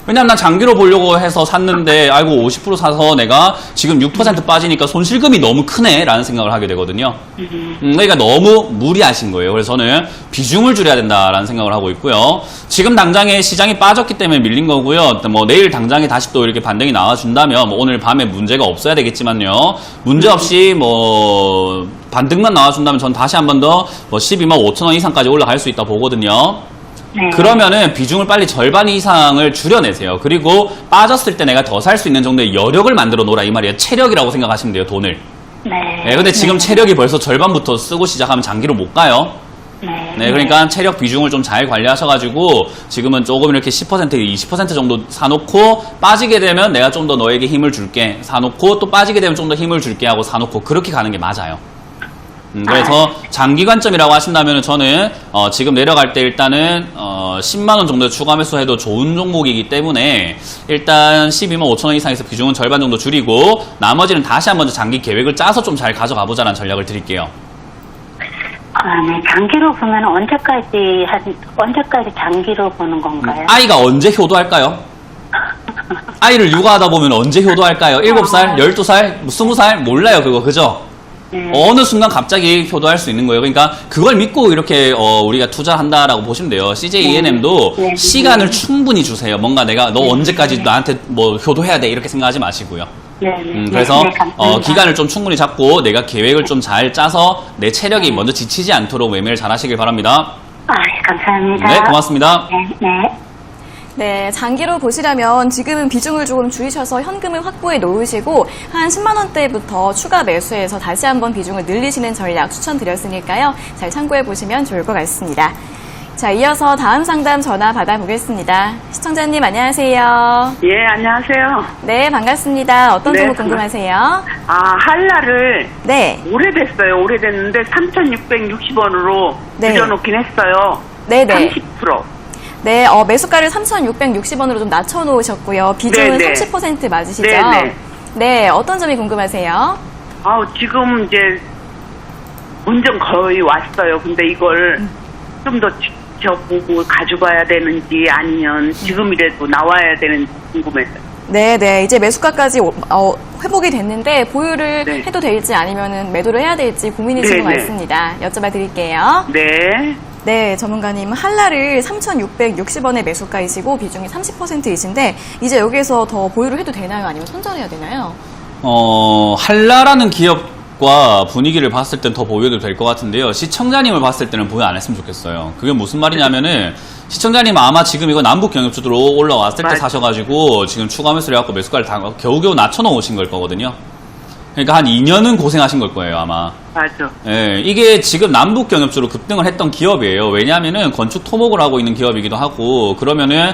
왜냐면 난 장기로 보려고 해서 샀는데 아이고 50% 사서 내가 지금 6% 빠지니까 손실금이 너무 크네 라는 생각을 하게 되거든요. 그러니까 너무 무리하신 거예요. 그래서 저는 비중을 줄여야 된다라는 생각을 하고 있고요. 지금 당장에 시장이 빠졌기 때문에 밀린 거고요. 뭐 내일 당장에 다시 또 이렇게 반등이 나와준다면 뭐 오늘 밤에 문제가 없어야 되겠지만요. 문제없이 뭐 반등만 나와준다면 전 다시 한 번 더 뭐 12만 5천 원 이상까지 올라갈 수 있다 보거든요. 네. 그러면은 비중을 빨리 절반 이상을 줄여내세요. 그리고 빠졌을 때 내가 더 살 수 있는 정도의 여력을 만들어 놓으라 이 말이에요. 체력이라고 생각하시면 돼요, 돈을. 네. 근데 지금 체력이 벌써 절반부터 쓰고 시작하면 장기로 못 가요. 네. 그러니까 체력 비중을 좀 잘 관리하셔가지고 지금은 조금 이렇게 10%, 20% 정도 사놓고 빠지게 되면 내가 좀 더 너에게 힘을 줄게 사놓고 또 빠지게 되면 좀 더 힘을 줄게 하고 사놓고 그렇게 가는 게 맞아요. 그래서 장기 관점이라고 하신다면 저는 지금 내려갈 때 일단은 10만 원 정도 추가 매수해도 좋은 종목이기 때문에 일단 12만 5천 원 이상에서 비중은 절반 정도 줄이고 나머지는 다시 한번 장기 계획을 짜서 좀 잘 가져가 보자는 전략을 드릴게요. 네. 장기로 보면 언제까지 장기로 보는 건가요? 아이가 언제 효도할까요? 아이를 육아하다 보면 언제 효도할까요? 7살? 12살? 20살? 몰라요, 그거. 그죠? 네. 어느 순간 갑자기 효도할 수 있는 거예요. 그러니까 그걸 믿고 이렇게 우리가 투자한다라고 보시면 돼요. CJ ENM도 네. 시간을 충분히 주세요. 뭔가 내가 너 언제까지 나한테 뭐 효도해야 돼 이렇게 생각하지 마시고요. 네. 그래서 감사합니다. 기간을 좀 충분히 잡고 내가 계획을 좀 잘 짜서 내 체력이 먼저 지치지 않도록 매매를 잘 하시길 바랍니다. 감사합니다. 네, 고맙습니다. 네. 네, 장기로 보시려면 지금은 비중을 조금 줄이셔서 현금을 확보해 놓으시고 한 10만 원대부터 추가 매수해서 다시 한번 비중을 늘리시는 전략 추천드렸으니까요. 잘 참고해 보시면 좋을 것 같습니다. 자, 이어서 다음 상담 전화 받아보겠습니다. 시청자님 안녕하세요. 예, 안녕하세요. 네, 반갑습니다. 어떤 네, 종목 궁금하세요? 한라를 네, 오래됐어요. 오래됐는데 3,660원으로 네. 늘려놓긴 했어요. 네네. 30%. 네, 매수가를 3,660원으로 좀 낮춰놓으셨고요. 비중은 네네. 30% 맞으시죠? 네네. 네, 어떤 점이 궁금하세요? 지금 이제 본전 거의 왔어요. 근데 이걸 좀 더 지켜보고 가져가야 되는지 아니면 지금이라도 나와야 되는지 궁금해서요. 네네, 이제 매수가까지 회복이 됐는데 보유를 네. 해도 될지 아니면 매도를 해야 될지 고민이신 것 네네. 같습니다. 여쭤봐 드릴게요. 네. 네, 전문가님 한라를 3,660원의 매수가이시고 비중이 30%이신데 이제 여기에서 더 보유를 해도 되나요? 아니면 손절해야 되나요? 한라라는 기업과 분위기를 봤을 땐 더 보유해도 될 것 같은데요. 시청자님을 봤을 때는 보유 안 했으면 좋겠어요. 그게 무슨 말이냐면은 시청자님 아마 지금 이거 남북 경협주로 올라왔을 때 맞아요. 사셔가지고 지금 추가 매수를 해갖고 매수가를 다 겨우겨우 낮춰놓으신 걸 거거든요. 그러니까 한 2년은 고생하신 걸 거예요, 아마. 맞아. 예, 이게 지금 남북 경협주로 급등을 했던 기업이에요. 왜냐하면은 건축 토목을 하고 있는 기업이기도 하고, 그러면은,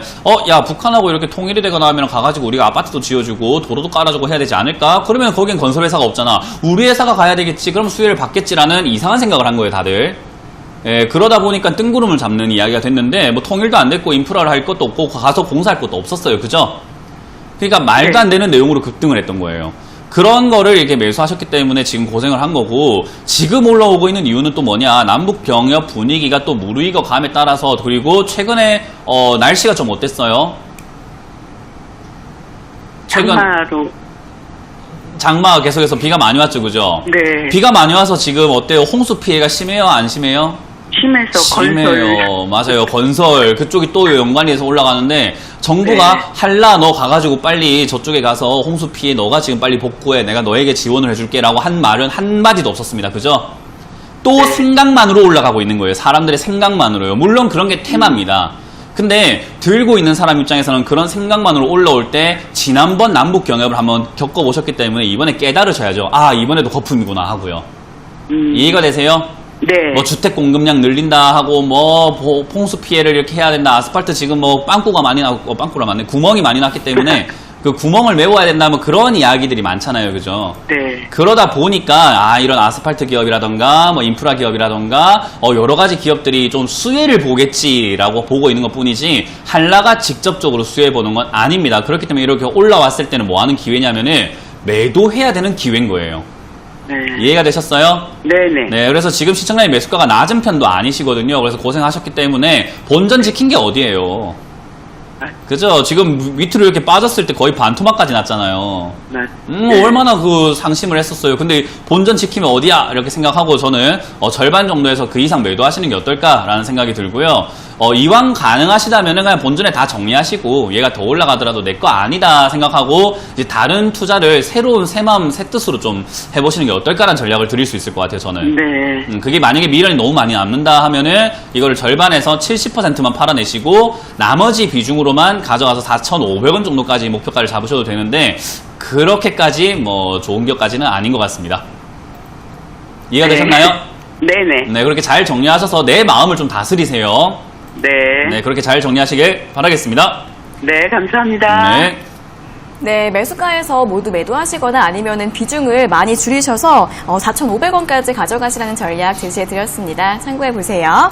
야, 북한하고 이렇게 통일이 되거나 하면 가가지고 우리가 아파트도 지어주고, 도로도 깔아주고 해야 되지 않을까? 그러면 거긴 건설회사가 없잖아. 우리 회사가 가야 되겠지. 그럼 수혜를 받겠지라는 이상한 생각을 한 거예요, 다들. 예, 그러다 보니까 뜬구름을 잡는 이야기가 됐는데, 뭐 통일도 안 됐고, 인프라를 할 것도 없고, 가서 공사할 것도 없었어요. 그죠? 그러니까 말도 안 되는 내용으로 급등을 했던 거예요. 그런 거를 이렇게 매수하셨기 때문에 지금 고생을 한 거고, 지금 올라오고 있는 이유는 또 뭐냐, 남북 병역 분위기가 또 무르익어 감에 따라서, 그리고 최근에 날씨가 좀 어땠어요? 최근 장마 계속해서 비가 많이 왔죠, 그죠? 네. 비가 많이 와서 지금 어때요? 홍수 피해가 심해요, 안 심해요? 심해서 건설. 심해요. 맞아요. 건설. 그쪽이 또 연관이 돼서 올라가는데 정부가 네. 한라 너 가가지고 빨리 저쪽에 가서 홍수 피해 너가 지금 빨리 복구해. 내가 너에게 지원을 해줄게 라고 한 말은 한마디도 없었습니다. 그죠? 또 네. 생각만으로 올라가고 있는 거예요. 사람들의 생각만으로요. 물론 그런 게 테마입니다. 근데 들고 있는 사람 입장에서는 그런 생각만으로 올라올 때 지난번 남북 경협을 한번 겪어보셨기 때문에 이번에 깨달으셔야죠. 아, 이번에도 거품이구나 하고요. 이해가 되세요? 네. 뭐 주택 공급량 늘린다 하고 뭐 홍수 피해를 이렇게 해야 된다. 아스팔트 지금 뭐 빵꾸가 많이 나고 빵꾸가 많네. 구멍이 많이 났기 때문에 그 구멍을 메워야 된다. 뭐 그런 이야기들이 많잖아요. 그죠? 네. 그러다 보니까 이런 아스팔트 기업이라던가 뭐 인프라 기업이라던가 여러 가지 기업들이 좀 수혜를 보겠지라고 보고 있는 것뿐이지 한라가 직접적으로 수혜 보는 건 아닙니다. 그렇기 때문에 이렇게 올라왔을 때는 뭐 하는 기회냐면은 매도해야 되는 기회인 거예요. 네. 이해가 되셨어요? 네네. 네, 그래서 지금 시청자님 매수가가 낮은 편도 아니시거든요. 그래서 고생하셨기 때문에 본전 지킨 게 어디예요? 그죠? 지금 밑으로 이렇게 빠졌을 때 거의 반토막까지 났잖아요. 네. 얼마나 그 상심을 했었어요. 근데 본전 지키면 어디야? 이렇게 생각하고 저는 절반 정도에서 그 이상 매도하시는 게 어떨까라는 생각이 들고요. 이왕 가능하시다면은 그냥 본전에 다 정리하시고 얘가 더 올라가더라도 내 거 아니다 생각하고 이제 다른 투자를 새로운 새 마음 새 뜻으로 좀 해보시는 게 어떨까라는 전략을 드릴 수 있을 것 같아요. 저는. 네. 그게 만약에 미련이 너무 많이 남는다 하면은 이거를 절반에서 70%만 팔아내시고 나머지 비중으로만 가져가서 4,500원 정도까지 목표가를 잡으셔도 되는데 그렇게까지 뭐 좋은 기업까지는 아닌 것 같습니다. 이해가 네. 되셨나요? 네네. 네, 그렇게 잘 정리하셔서 내 마음을 좀 다스리세요. 네. 네, 그렇게 잘 정리하시길 바라겠습니다. 네, 감사합니다. 네. 네, 매수가에서 모두 매도하시거나 아니면은 비중을 많이 줄이셔서 4,500원까지 가져가시라는 전략 제시해 드렸습니다. 참고해 보세요.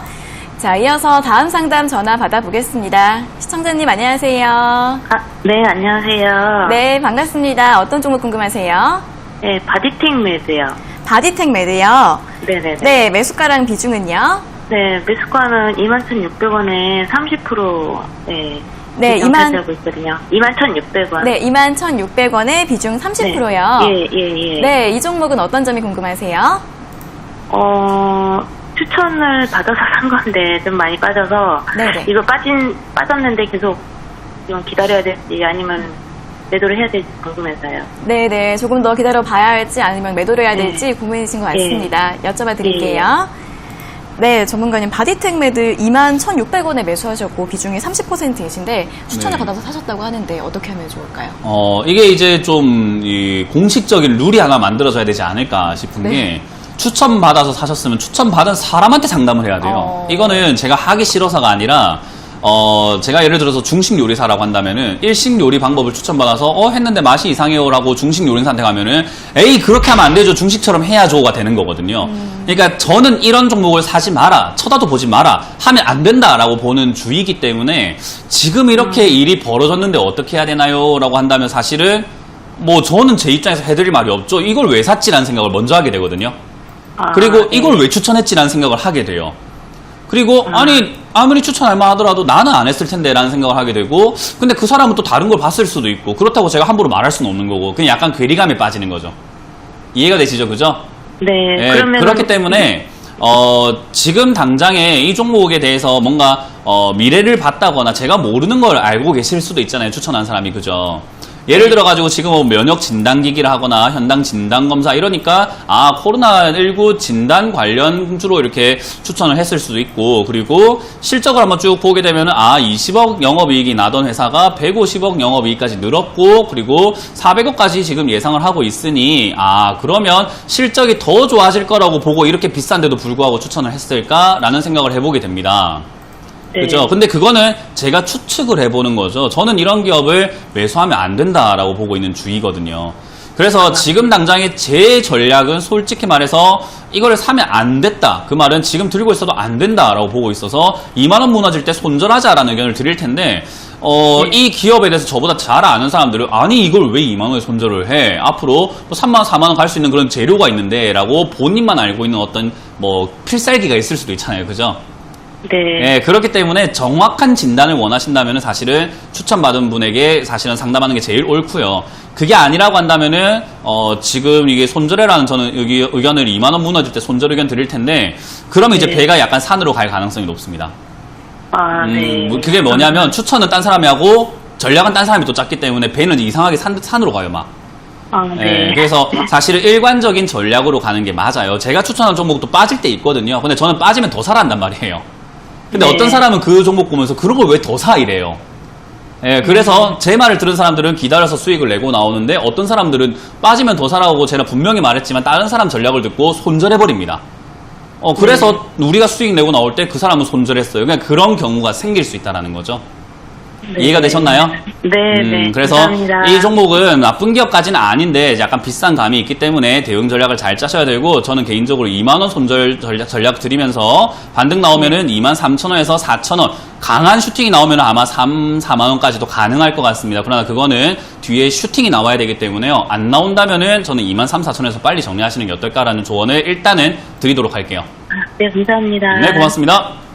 자, 이어서 다음 상담 전화 받아보겠습니다. 시청자님 안녕하세요. 네, 안녕하세요. 네, 반갑습니다. 어떤 종목 궁금하세요? 네, 바디텍 매수요. 바디텍 매드요. 네네네. 네, 매수가랑 비중은요? 네, 매수가는 21,600원에 30% 네, 비중 차지하고 있거든요. 21,600원. 네, 21,600원에 비중 30%요. 예. 네, 이 종목은 어떤 점이 궁금하세요? 추천을 받아서 산 건데 좀 많이 빠져서 네네. 이거 빠졌는데 계속 지금 기다려야 될지 아니면 매도를 해야 될지 궁금해서요. 네, 조금 더 기다려 봐야 할지 아니면 매도를 해야 될지 고민이신 것 같습니다. 여쭤봐 드릴게요. 네, 전문가님 바디텍 매드 21,600원에 매수하셨고 비중이 30%이신데 추천을 네. 받아서 사셨다고 하는데 어떻게 하면 좋을까요? 이게 이제 좀 이 공식적인 룰이 하나 만들어져야 되지 않을까 싶은 네. 게 추천받아서 사셨으면 추천받은 사람한테 상담을 해야 돼요. 이거는 제가 하기 싫어서가 아니라 제가 예를 들어서 중식 요리사라고 한다면은 일식 요리 방법을 추천받아서 했는데 맛이 이상해요라고 중식 요리사한테 가면은 에이 그렇게 하면 안 되죠, 중식처럼 해야죠가 되는 거거든요. 그러니까 저는 이런 종목을 사지 마라, 쳐다도 보지 마라, 하면 안 된다라고 보는 주의이기 때문에 지금 이렇게 일이 벌어졌는데 어떻게 해야 되나요라고 한다면 사실은 뭐 저는 제 입장에서 해드릴 말이 없죠. 이걸 왜 샀지라는 생각을 먼저 하게 되거든요. 그리고 이걸 왜 추천했지라는 생각을 하게 돼요. 그리고 아니 아무리 추천할 만하더라도 나는 안 했을 텐데 라는 생각을 하게 되고, 근데 그 사람은 또 다른 걸 봤을 수도 있고, 그렇다고 제가 함부로 말할 수는 없는 거고, 그냥 약간 괴리감에 빠지는 거죠. 이해가 되시죠? 그죠? 네. 예, 그렇기 때문에 지금 당장에 이 종목에 대해서 뭔가 미래를 봤다거나 제가 모르는 걸 알고 계실 수도 있잖아요, 추천한 사람이. 그죠? 예를 들어가지고 지금 뭐 면역 진단기기를 하거나 현당 진단검사 이러니까 코로나19 진단 관련주로 이렇게 추천을 했을 수도 있고, 그리고 실적을 한번 쭉 보게 되면 20억 영업이익이 나던 회사가 150억 영업이익까지 늘었고, 그리고 400억까지 지금 예상을 하고 있으니 그러면 실적이 더 좋아질 거라고 보고 이렇게 비싼데도 불구하고 추천을 했을까라는 생각을 해보게 됩니다. 그죠? 근데 그거는 제가 추측을 해보는 거죠. 저는 이런 기업을 매수하면 안 된다라고 보고 있는 주의거든요. 그래서 지금 당장의 제 전략은 솔직히 말해서 이거를 사면 안 됐다. 그 말은 지금 들고 있어도 안 된다라고 보고 있어서 2만원 무너질 때 손절하자라는 의견을 드릴 텐데, 이 기업에 대해서 저보다 잘 아는 사람들은 아니 이걸 왜 2만원에 손절을 해? 앞으로 3만원, 4만원 갈 수 있는 그런 재료가 있는데 라고 본인만 알고 있는 어떤 뭐 필살기가 있을 수도 있잖아요. 그죠? 네, 그렇기 때문에 정확한 진단을 원하신다면 사실은 추천받은 분에게 사실은 상담하는 게 제일 옳고요. 그게 아니라고 한다면은 지금 이게 손절해라는 저는 여기 의견을 2만원 무너질 때 손절 의견 드릴 텐데, 그러면 이제 배가 약간 산으로 갈 가능성이 높습니다. 그게 뭐냐면 추천은 딴 사람이 하고 전략은 딴 사람이 또 짰기 때문에 배는 이상하게 산으로 가요, 막. 그래서 사실은 일관적인 전략으로 가는 게 맞아요. 제가 추천한 종목도 빠질 때 있거든요. 근데 저는 빠지면 더 사라 한단 말이에요. 근데 어떤 사람은 그 종목 보면서 그런 걸 왜 더 사 이래요. 그래서 제 말을 들은 사람들은 기다려서 수익을 내고 나오는데, 어떤 사람들은 빠지면 더 사라고 제가 분명히 말했지만 다른 사람 전략을 듣고 손절해버립니다. 그래서 우리가 수익 내고 나올 때 그 사람은 손절했어요. 그냥 그런 경우가 생길 수 있다는 거죠. 이해가 되셨나요? 네. 그래서 감사합니다. 이 종목은 나쁜 기업까지는 아닌데 약간 비싼 감이 있기 때문에 대응 전략을 잘 짜셔야 되고, 저는 개인적으로 2만원 손절 전략 드리면서 반등 나오면은 23,000원에서 4,000원, 강한 슈팅이 나오면 아마 3, 4만원까지도 가능할 것 같습니다. 그러나 그거는 뒤에 슈팅이 나와야 되기 때문에요. 안 나온다면은 저는 23,000원에서 빨리 정리하시는 게 어떨까라는 조언을 일단은 드리도록 할게요. 네, 감사합니다. 네, 고맙습니다.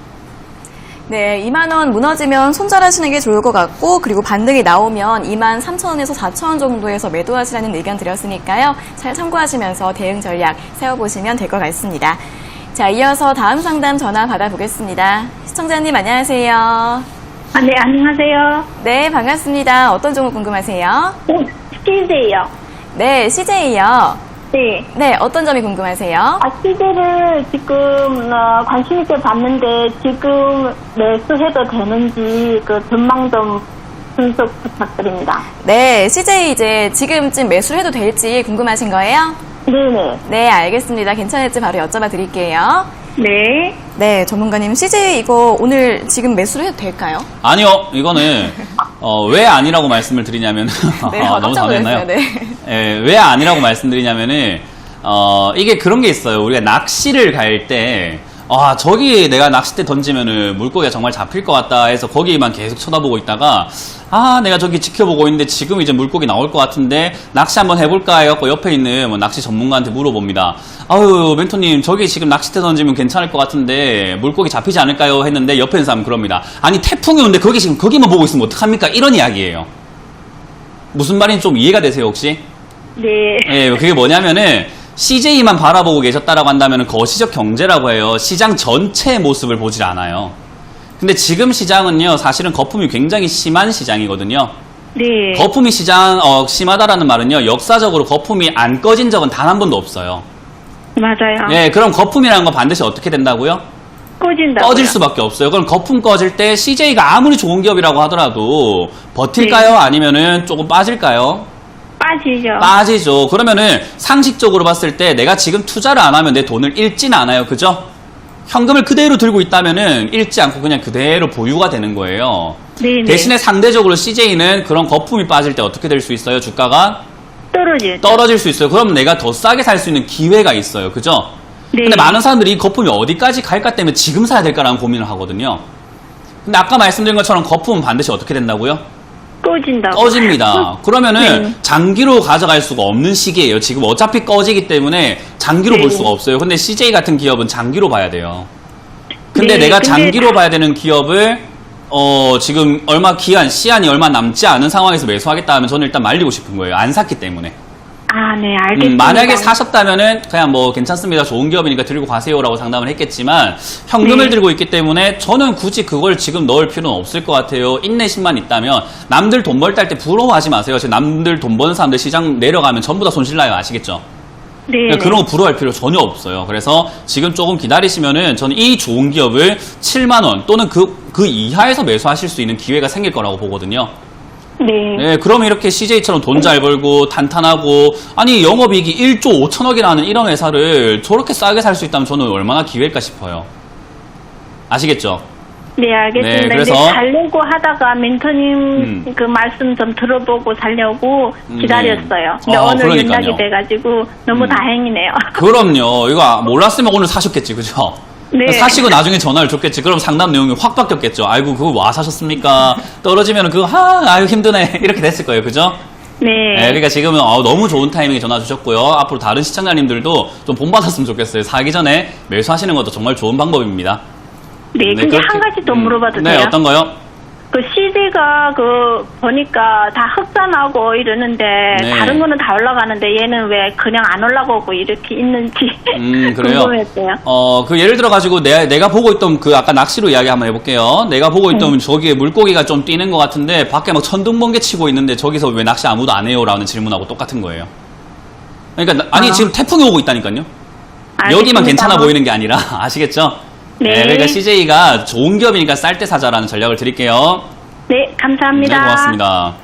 네, 2만원 무너지면 손절하시는 게 좋을 것 같고, 그리고 반등이 나오면 23,000원에서 4,000원 정도에서 매도하시라는 의견 드렸으니까요. 잘 참고하시면서 대응 전략 세워보시면 될 것 같습니다. 자, 이어서 다음 상담 전화 받아보겠습니다. 시청자님 안녕하세요. 네, 안녕하세요. 네, 반갑습니다. 어떤 종목 궁금하세요? CJ요. 네, CJ요. 네. 네, 어떤 점이 궁금하세요? CJ를 지금 관심 있게 봤는데 지금 매수해도 되는지 그 전망 좀 분석 부탁드립니다. 네, CJ 이제 지금쯤 매수를 해도 될지 궁금하신 거예요? 네네. 네, 알겠습니다. 괜찮을지 바로 여쭤봐 드릴게요. 네. 네, 전문가님, CJ 이거 오늘 지금 매수를 해도 될까요? 아니요, 이거는 왜 아니라고 말씀을 드리냐면 네, 너무 깜짝 잘했나요? 놀랐어요. 왜 아니라고 말씀드리냐면은 이게 그런 게 있어요. 우리가 낚시를 갈 때 아, 저기 내가 낚싯대 던지면은 물고기가 정말 잡힐 것 같다 해서 거기만 계속 쳐다보고 있다가, 아, 내가 저기 지켜보고 있는데 지금 이제 물고기 나올 것 같은데 낚시 한번 해볼까 해갖고 옆에 있는 뭐 낚시 전문가한테 물어봅니다. 아유, 멘토님, 저기 지금 낚싯대 던지면 괜찮을 것 같은데 물고기 잡히지 않을까요? 했는데 옆에 있는 사람은 그럽니다. 아니, 태풍이 오는데 거기 지금 거기만 보고 있으면 어떡합니까? 이런 이야기예요. 무슨 말인지 좀 이해가 되세요, 혹시? 네. 예, 그게 뭐냐면은 CJ만 바라보고 계셨다라고 한다면 거시적 경제라고 해요. 시장 전체의 모습을 보질 않아요. 근데 지금 시장은요, 사실은 거품이 굉장히 심한 시장이거든요. 네. 거품이 심하다라는 말은요, 역사적으로 거품이 안 꺼진 적은 단 한 번도 없어요. 맞아요. 예, 그럼 거품이라는 건 반드시 어떻게 된다고요? 꺼진다고요. 꺼질 수밖에 없어요. 그럼 거품 꺼질 때 CJ가 아무리 좋은 기업이라고 하더라도 버틸까요? 아니면은 조금 빠질까요? 빠지죠. 빠지죠. 그러면은 상식적으로 봤을 때 내가 지금 투자를 안 하면 내 돈을 잃진 않아요. 그죠? 현금을 그대로 들고 있다면은 잃지 않고 그냥 그대로 보유가 되는 거예요. 네네. 대신에 상대적으로 CJ는 그런 거품이 빠질 때 어떻게 될 수 있어요? 주가가 떨어질 수 있어요. 그럼 내가 더 싸게 살 수 있는 기회가 있어요. 그죠? 네. 근데 많은 사람들이 이 거품이 어디까지 갈까 때문에 지금 사야 될까라는 고민을 하거든요. 근데 아까 말씀드린 것처럼 거품은 반드시 어떻게 된다고요? 꺼진다고. 꺼집니다. 그러면은 네. 장기로 가져갈 수가 없는 시기예요. 지금 어차피 꺼지기 때문에 장기로 네. 볼 수가 없어요. 근데 CJ 같은 기업은 장기로 봐야 돼요. 근데 네, 내가 근데 장기로 봐야 되는 기업을 지금 시한이 얼마 남지 않은 상황에서 매수하겠다 하면 저는 일단 말리고 싶은 거예요. 안 샀기 때문에. 아, 네, 알겠습니다. 만약에 사셨다면은 그냥 뭐 괜찮습니다. 좋은 기업이니까 들고 가세요라고 상담을 했겠지만 현금을 네. 들고 있기 때문에 저는 굳이 그걸 지금 넣을 필요는 없을 것 같아요. 인내심만 있다면 남들 돈 벌 때 할 때 부러워하지 마세요. 지금 남들 돈 버는 사람들 시장 내려가면 전부 다 손실나요. 아시겠죠? 네. 그러니까 그런 거 부러워할 필요 전혀 없어요. 그래서 지금 조금 기다리시면은 저는 이 좋은 기업을 7만 원 또는 그 이하에서 매수하실 수 있는 기회가 생길 거라고 보거든요. 네. 네, 그럼 이렇게 CJ처럼 돈 잘 벌고 탄탄하고 아니 영업이익이 1조 5천억이 나는 이런 회사를 저렇게 싸게 살 수 있다면 저는 얼마나 기회일까 싶어요. 아시겠죠? 네, 알겠습니다. 네, 근데 그래서- 살려고 하다가 멘토님 그 말씀 좀 들어보고 살려고 기다렸어요. 근데 아, 오늘 그러니까요. 연락이 돼가지고 너무 다행이네요. 그럼요. 이거 몰랐으면 오늘 사셨겠지, 그죠? 네. 사시고 나중에 전화를 줬겠지. 그럼 상담 내용이 확 바뀌었겠죠. 아이고, 그거 와 사셨습니까? 떨어지면 그거, 아유, 힘드네. 이렇게 됐을 거예요. 그죠? 네. 네, 그러니까 지금은 너무 좋은 타이밍에 전화 주셨고요. 앞으로 다른 시청자님들도 좀 본받았으면 좋겠어요. 사기 전에 매수하시는 것도 정말 좋은 방법입니다. 네, 근데 그렇게- 한 가지 더 물어봐도 네, 돼요? 어떤 거요? 그 CJ가 보니까 다 흑자나고 이러는데 네. 다른 거는 다 올라가는데 얘는 왜 그냥 안 올라가고 이렇게 있는지 그래요? 궁금했어요. 그 예를 들어가지고 내가 보고 있던 아까 낚시로 이야기 한번 해볼게요. 내가 보고 있던 저기에 물고기가 좀 뛰는 것 같은데 밖에 막 천둥번개 치고 있는데 저기서 왜 낚시 아무도 안 해요? 라는 질문하고 똑같은 거예요. 그러니까 지금 태풍이 오고 있다니까요. 여기만 알겠습니다. 괜찮아 보이는 게 아니라 아시겠죠? 네. 그러니까 CJ가 좋은 기업이니까 쌀 때 사자라는 전략을 드릴게요. 네, 감사합니다. 네, 고맙습니다.